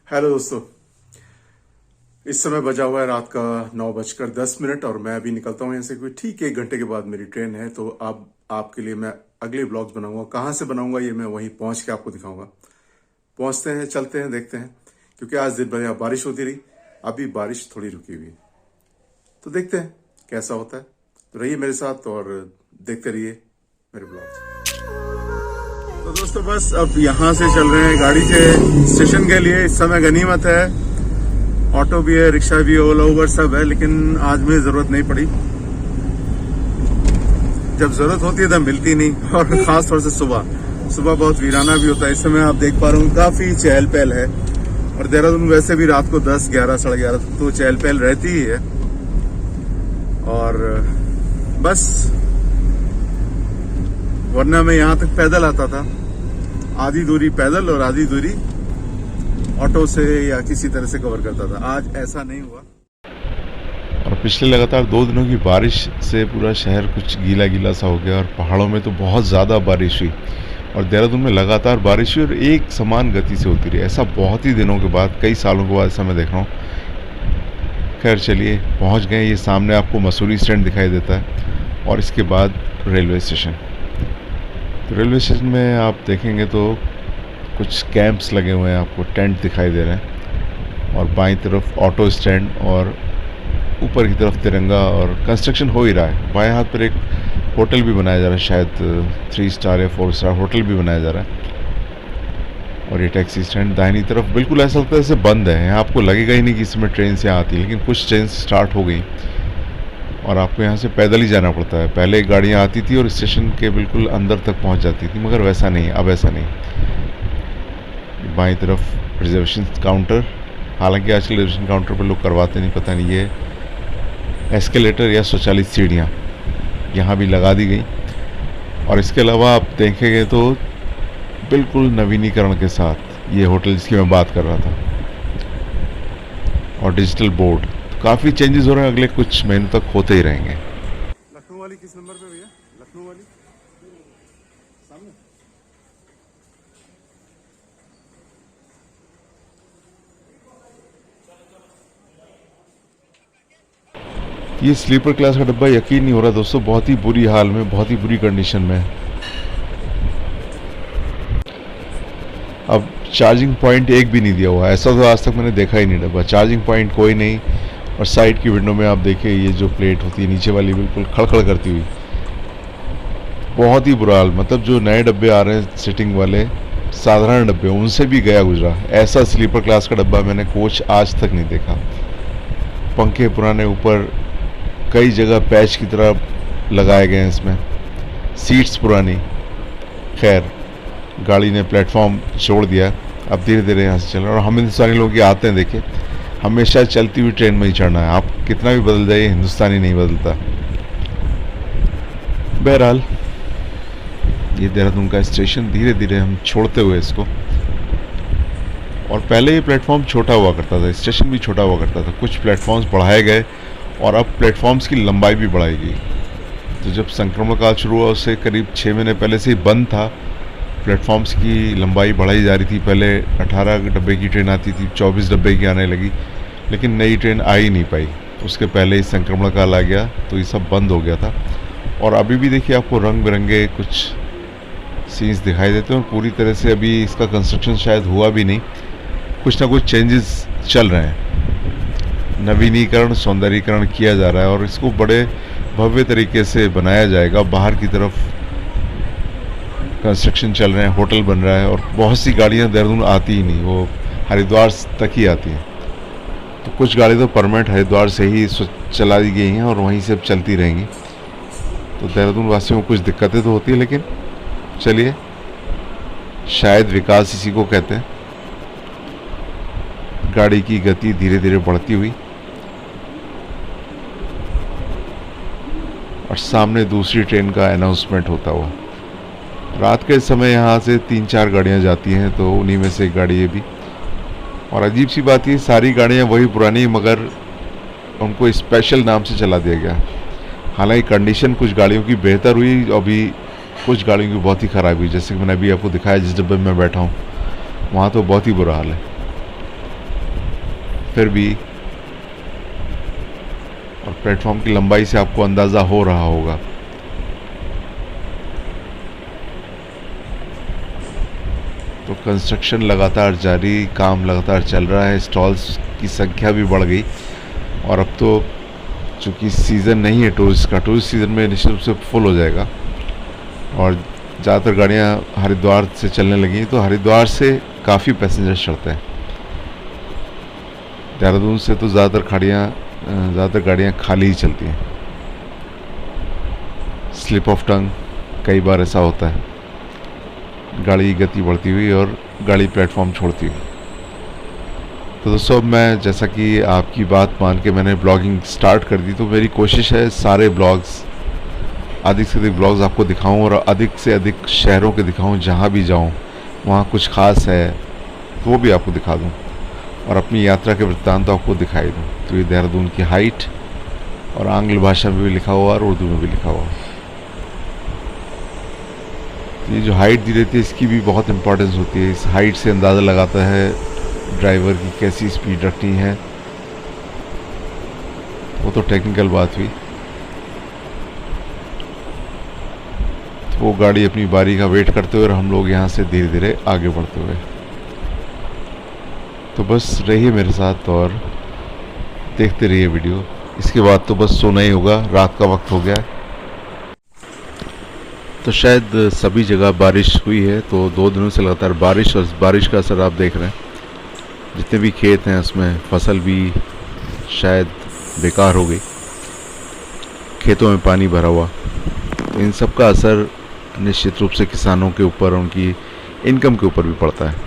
Hello दोस्तों। इस समय बजा हुआ है रात का 9:10 और मैं अभी निकलता हूँ यहाँ से। कोई ठीक 1 घंटे के बाद मेरी ट्रेन है, तो अब आपके लिए मैं अगले ब्लॉग्स बनाऊंगा। कहाँ से बनाऊंगा ये मैं वहीं पहुँच के आपको दिखाऊंगा। पहुँचते हैं, चलते हैं, देखते हैं। क्योंकि आज दिन भर यहाँ बारिश होती रही, अभी बारिश थोड़ी रुकी हुई है, तो देखते हैं कैसा होता है। तो रहिए मेरे साथ और देखते रहिए मेरे ब्लॉग्स। तो दोस्तों बस अब यहाँ से चल रहे हैं गाड़ी से स्टेशन के लिए। इस समय गनीमत है, ऑटो भी है, रिक्शा भी है, ओला उबर सब है, लेकिन आज मुझे जरूरत नहीं पड़ी। जब जरूरत होती है तब मिलती नहीं, और खास तौर से सुबह सुबह बहुत वीराना भी होता है। इस समय आप देख पा रहे हो काफी चहल पहल है, और देहरादून वैसे भी रात को 10, 11, 11:30 तक तो चहल पहल रहती ही है। और बस वरना मैं यहाँ तक पैदल आता था, आधी दूरी पैदल और आधी दूरी ऑटो से या किसी तरह से कवर करता था। आज ऐसा नहीं हुआ। और पिछले लगातार 2 दिनों की बारिश से पूरा शहर कुछ गीला गीला सा हो गया, और पहाड़ों में तो बहुत ज़्यादा बारिश हुई, और देहरादून में लगातार बारिश हुई और एक समान गति से होती रही। ऐसा बहुत ही दिनों के बाद, कई सालों के बाद ऐसा मैं देख रहा हूँ। खैर चलिए पहुँच गए। ये सामने आपको मसूरी स्टैंड दिखाई देता है, और इसके बाद रेलवे स्टेशन। तो रेलवे स्टेशन में आप देखेंगे तो कुछ कैंप्स लगे हुए हैं, आपको टेंट दिखाई दे रहे हैं, और बाईं तरफ ऑटो स्टैंड, और ऊपर की तरफ तिरंगा, और कंस्ट्रक्शन हो ही रहा है। बाएं हाथ पर एक होटल भी बनाया जा रहा है, शायद 3 स्टार या 4 स्टार होटल भी बनाया जा रहा है। और ये टैक्सी स्टैंड दाहिनी तरफ बिल्कुल ऐसा लगता है जैसे बंद है। यहाँ आपको लगेगा ही नहीं कि इसमें ट्रेन से आती है, लेकिन कुछ ट्रेन स्टार्ट हो गई और आपको यहाँ से पैदल ही जाना पड़ता है। पहले गाड़ियाँ आती थी और स्टेशन के बिल्कुल अंदर तक पहुँच जाती थी, मगर वैसा नहीं, अब ऐसा नहीं। बाईं तरफ रिजर्वेशन काउंटर, हालांकि आजकल रिजर्वेशन काउंटर पर लोग करवाते नहीं, पता नहीं। ये एस्केलेटर या स्वचालित सीढ़ियाँ यहाँ भी लगा दी गई। और इसके अलावा आप देखेंगे तो बिल्कुल नवीनीकरण के साथ ये होटल जिसकी मैं बात कर रहा था, और डिजिटल बोर्ड, तो काफ़ी चेंजेस हो रहे हैं, अगले कुछ महीनों तक होते ही रहेंगे। लखनऊ वाली किस नंबर पे भैया? लखनऊ वाली सामने। ये स्लीपर क्लास का डब्बा यकीन नहीं हो रहा दोस्तों, बहुत ही बुरी हाल में, बहुत ही बुरी कंडीशन में। अब चार्जिंग पॉइंट एक भी नहीं दिया हुआ, ऐसा तो आज तक मैंने देखा ही नहीं डब्बा। चार्जिंग पॉइंट कोई नहीं, और साइड की विंडो में आप देखिए ये जो प्लेट होती है नीचे वाली, बिल्कुल खड़खड़ करती हुई। बहुत ही बुरा हाल। मतलब जो नए डब्बे आ रहे हैं सिटिंग वाले, साधारण डब्बे, उनसे भी गया गुजरा। ऐसा स्लीपर क्लास का डब्बा मैंने कोच आज तक नहीं देखा। पंखे पुराने, ऊपर कई जगह पैच की तरह लगाए गए हैं इसमें, सीट्स पुरानी। खैर गाड़ी ने प्लेटफॉर्म छोड़ दिया, अब धीरे धीरे यहाँ से चल रहा है। और हम हिंदुस्तानी लोग ये आते हैं, देखिए हमेशा चलती हुई ट्रेन में ही चढ़ना है। आप कितना भी बदल जाइए, हिंदुस्तानी नहीं बदलता। बहरहाल ये देहरादून का स्टेशन, धीरे धीरे हम छोड़ते हुए इसको। और पहले ये प्लेटफॉर्म छोटा हुआ करता था, स्टेशन भी छोटा हुआ करता था। कुछ प्लेटफॉर्म्स बढ़ाए गए और अब प्लेटफॉर्म्स की लंबाई भी बढ़ाई गई। तो जब संक्रमण काल शुरू हुआ उससे करीब 6 महीने पहले से ही बंद था, प्लेटफॉर्म्स की लंबाई बढ़ाई जा रही थी। पहले 18 डब्बे की ट्रेन आती थी, 24 डब्बे की आने लगी, लेकिन नई ट्रेन आ ही नहीं पाई। उसके पहले ही संक्रमण काल आ गया, तो ये सब बंद हो गया था। और अभी भी देखिए आपको रंग बिरंगे कुछ सीन्स दिखाई देते हैं, और पूरी तरह से अभी इसका कंस्ट्रक्शन शायद हुआ भी नहीं, कुछ ना कुछ चेंजेस चल रहे हैं। नवीनीकरण, सौंदर्यीकरण किया जा रहा है, और इसको बड़े भव्य तरीके से बनाया जाएगा। बाहर की तरफ कंस्ट्रक्शन चल रहे हैं, होटल बन रहा है, और बहुत सी गाड़ियां देहरादून आती ही नहीं, वो हरिद्वार तक ही आती हैं। तो कुछ गाड़ी तो परमानेंट हरिद्वार से ही चला दी गई हैं और वहीं से अब चलती रहेंगी। तो देहरादून वासियों को कुछ दिक्कतें तो होती है, लेकिन चलिए, शायद विकास इसी को कहते हैं। गाड़ी की गति धीरे धीरे बढ़ती हुई, और सामने दूसरी ट्रेन का अनाउंसमेंट होता हुआ। रात के समय यहाँ से 3-4 गाड़ियाँ जाती हैं, तो उन्हीं में से एक गाड़ी ये भी। और अजीब सी बात ये, सारी गाड़ियाँ वही पुरानी, मगर उनको स्पेशल नाम से चला दिया गया। हालांकि कंडीशन कुछ गाड़ियों की बेहतर हुई, अभी कुछ गाड़ियों की बहुत ही ख़राब हुई। जैसे कि मैंने अभी आपको दिखाया, जिस डब्बे में मैं बैठा हूँ वहाँ तो बहुत ही बुरा हाल है। फिर भी, और प्लेटफॉर्म की लंबाई से आपको अंदाज़ा हो रहा होगा। तो कंस्ट्रक्शन लगातार जारी, काम लगातार चल रहा है, स्टॉल्स की संख्या भी बढ़ गई। और अब तो चूँकि सीज़न नहीं है टूरिस्ट का, टूरिस्ट सीज़न में निश्चित रूप से फुल हो जाएगा। और ज़्यादातर गाड़ियाँ हरिद्वार से चलने लगी, तो हरिद्वार से काफ़ी पैसेंजर्स चढ़ते हैं। देहरादून से तो ज़्यादातर गाड़ियाँ खाली ही चलती हैं। स्लिप ऑफ टंग कई बार ऐसा होता है, गाड़ी की गति बढ़ती हुई और गाड़ी प्लेटफॉर्म छोड़ती हुई। तो दोस्तों, अब मैं, जैसा कि आपकी बात मान के मैंने ब्लॉगिंग स्टार्ट कर दी, तो मेरी कोशिश है सारे ब्लॉग्स, अधिक से अधिक ब्लॉग्स आपको दिखाऊं और अधिक से अधिक शहरों के दिखाऊं। जहां भी जाऊं वहां कुछ खास है तो वो भी आपको दिखा दूं, और अपनी यात्रा के वृत्तांत तो आपको दिखाई दूं। तो ये देहरादून की हाइट, और आंग्ल भाषा में भी लिखा हुआ और उर्दू में भी लिखा हुआ। तो ये जो हाइट दी रहती है, इसकी भी बहुत इंपॉर्टेंस होती है। इस हाइट से अंदाज़ा लगाता है ड्राइवर की कैसी स्पीड रखनी है। वो तो टेक्निकल बात हुई। तो वो गाड़ी अपनी बारी का वेट करते हुए और हम लोग यहाँ से धीरे धीरे आगे बढ़ते हुए। तो बस रहिए मेरे साथ और देखते रहिए वीडियो। इसके बाद तो बस सोना ही होगा, रात का वक्त हो गया है। तो शायद सभी जगह बारिश हुई है, तो 2 दिनों से लगातार बारिश, और बारिश का असर आप देख रहे हैं। जितने भी खेत हैं उसमें फसल भी शायद बेकार हो गई, खेतों में पानी भरा हुआ। तो इन सब का असर निश्चित रूप से किसानों के ऊपर, उनकी इनकम के ऊपर भी पड़ता है।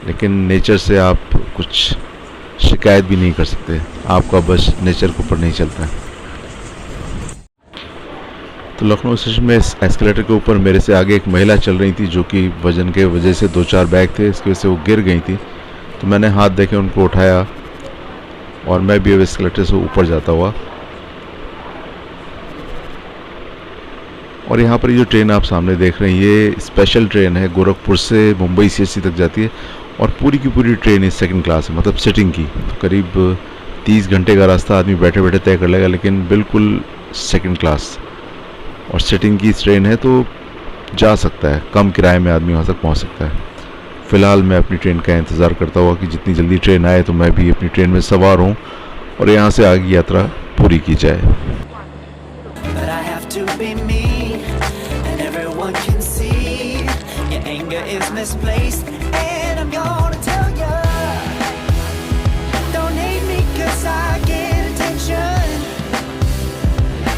लेकिन नेचर से आप कुछ शिकायत भी नहीं कर सकते, आपका बस नेचर के ऊपर नहीं चलता है। तो लखनऊ स्टेशन में इस एस्केलेटर के ऊपर मेरे से आगे एक महिला चल रही थी, जो कि वजन के वजह से 2-4 बैग थे, इसकी वजह से वो गिर गई थी। तो मैंने हाथ देके उनको उठाया और मैं भी अब एस्केलेटर से ऊपर जाता हुआ। और यहाँ पर ये जो ट्रेन आप सामने देख रहे हैं, ये स्पेशल ट्रेन है, गोरखपुर से मुंबई सीएसटी तक जाती है। और पूरी की पूरी ट्रेन इस सेकंड क्लास है, मतलब सिटिंग की। तो करीब 30 घंटे का रास्ता आदमी बैठे बैठे तय कर लेगा, लेकिन बिल्कुल सेकंड क्लास और सिटिंग की ट्रेन है, तो जा सकता है, कम किराए में आदमी वहाँ तक पहुँच सकता है। फ़िलहाल मैं अपनी ट्रेन का इंतज़ार करता हुआ कि जितनी जल्दी ट्रेन आए तो मैं भी अपनी ट्रेन में सवार हूँ और यहाँ से आगे यात्रा पूरी की जाए। But I have to be me, and everyone can see your anger is misplaced, and I'm gonna tell ya, don't hate me 'cause I get attention,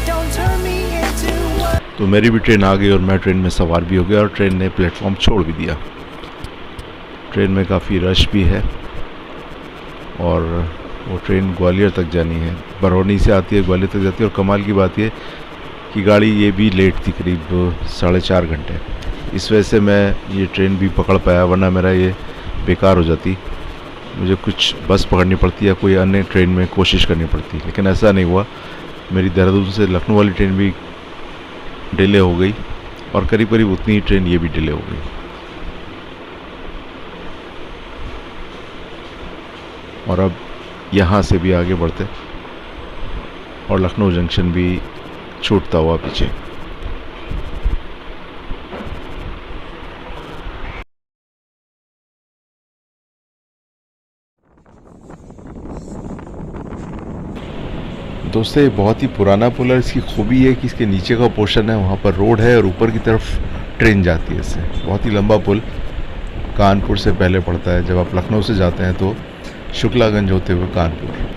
don't turn me into what. तो मेरी भी train आ गई और मैं train में सवार भी हो गया और ट्रेन ने प्लेटफॉर्म छोड़ भी दिया। ट्रेन में काफ़ी रश भी है और वो ट्रेन ग्वालियर तक जानी है, बरौनी से आती है, ग्वालियर तक जाती है। और कमाल की बात ये कि गाड़ी ये भी लेट थी, करीब 4.5 घंटे। इस वजह से मैं ये ट्रेन भी पकड़ पाया, वरना मेरा ये बेकार हो जाती। मुझे कुछ बस पकड़नी पड़ती या कोई अन्य ट्रेन में कोशिश करनी पड़ती, लेकिन ऐसा नहीं हुआ। मेरी देहरादून से लखनऊ वाली ट्रेन भी डिले हो गई और करीब करीब उतनी ही ट्रेन ये भी डिले हो गई। और अब यहाँ से भी आगे बढ़ते और लखनऊ जंक्शन भी छूटता हुआ पीछे। दोस्तों, ये बहुत ही पुराना पुल है। इसकी खूबी है कि इसके नीचे का पोर्शन है, वहाँ पर रोड है और ऊपर की तरफ ट्रेन जाती है। इससे बहुत ही लंबा पुल कानपुर से पहले पड़ता है। जब आप लखनऊ से जाते हैं तो शुक्लागंज होते हुए कानपुर।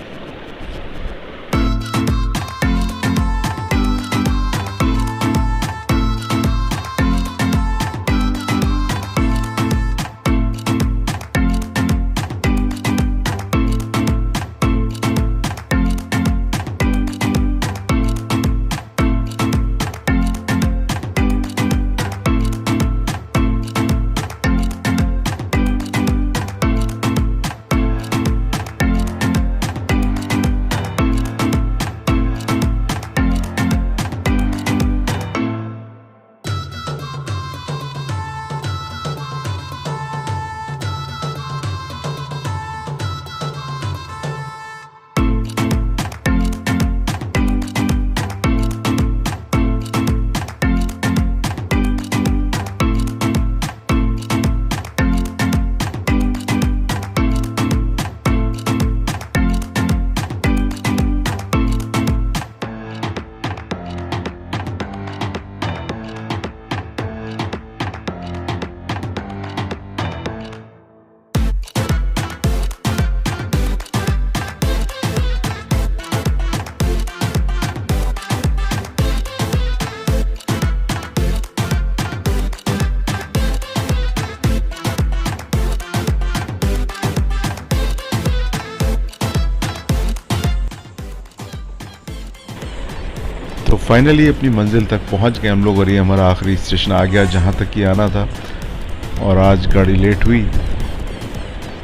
फाइनली अपनी मंजिल तक पहुंच गए हम लोग और ये हमारा आखिरी स्टेशन आ गया जहां तक कि आना था। और आज गाड़ी लेट हुई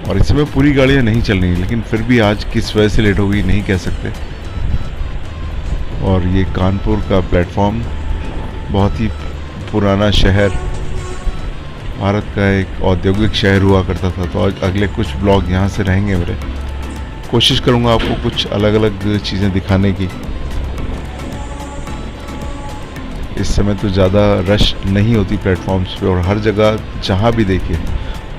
और इस समय पूरी गाड़ियां नहीं चल रही, लेकिन फिर भी आज किस वजह से लेट हो गई नहीं कह सकते। और ये कानपुर का प्लेटफॉर्म, बहुत ही पुराना शहर, भारत का एक औद्योगिक शहर हुआ करता था। तो आज अगले कुछ ब्लॉग यहाँ से रहेंगे मेरे। कोशिश करूँगा आपको कुछ अलग अलग चीज़ें दिखाने की। इस समय तो ज़्यादा रश नहीं होती प्लेटफॉर्म्स पे और हर जगह जहाँ भी देखिए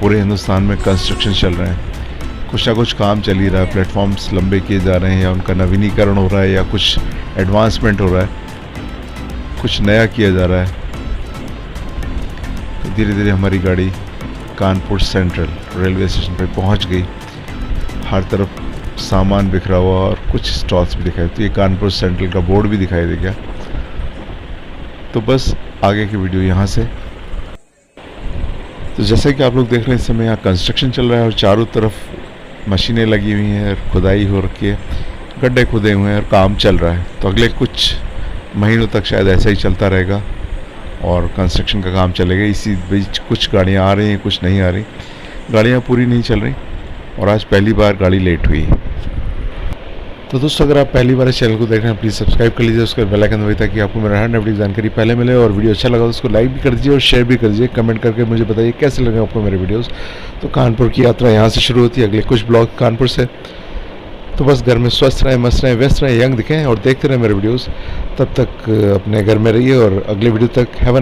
पूरे हिंदुस्तान में कंस्ट्रक्शन चल रहे हैं, कुछ ना कुछ काम चल ही रहा है। प्लेटफॉर्म्स लंबे किए जा रहे हैं या उनका नवीनीकरण हो रहा है या कुछ एडवांसमेंट हो रहा है, कुछ नया किया जा रहा है। तो धीरे धीरे हमारी गाड़ी कानपुर सेंट्रल रेलवे स्टेशन पे पहुंच गई। हर तरफ सामान बिखरा हुआ और कुछ स्टॉल्स भी दिखाई। तो ये कानपुर सेंट्रल का बोर्ड भी दिखाई दे गया। तो बस आगे की वीडियो यहाँ से। तो जैसा कि आप लोग देख रहे हैं इस समय यहाँ कंस्ट्रक्शन चल रहा है और चारों तरफ मशीनें लगी हुई हैं और खुदाई हो रखी है, गड्ढे खुदे हुए हैं और काम चल रहा है। तो अगले कुछ महीनों तक शायद ऐसा ही चलता रहेगा और कंस्ट्रक्शन का काम चलेगा। इसी बीच कुछ गाड़ियाँ आ रही हैं, कुछ नहीं आ रही, गाड़ियाँ पूरी नहीं चल रही और आज पहली बार गाड़ी लेट हुई। तो दोस्तों अगर आप पहली बार इस चैनल को देख रहे हैं प्लीज़ सब्सक्राइब कर लीजिए, उसके बेल आइकन दबाइए ताकि आपको मेरा हर नई जानकारी पहले मिले। और वीडियो अच्छा लगा तो उसको लाइक भी कर दीजिए और शेयर भी कर दीजिए। कमेंट करके मुझे बताइए कैसे लगे आपको मेरे वीडियोस। तो कानपुर की यात्रा यहाँ से शुरू होती है, अगले कुछ ब्लॉग कानपुर से। तो बस घर में स्वस्थ रहें, मस्त रहें, व्यस्त रहें, यंग दिखें और देखते रहें मेरे वीडियोज़। तब तक अपने घर में रहिए और अगले वीडियो तक हैव अ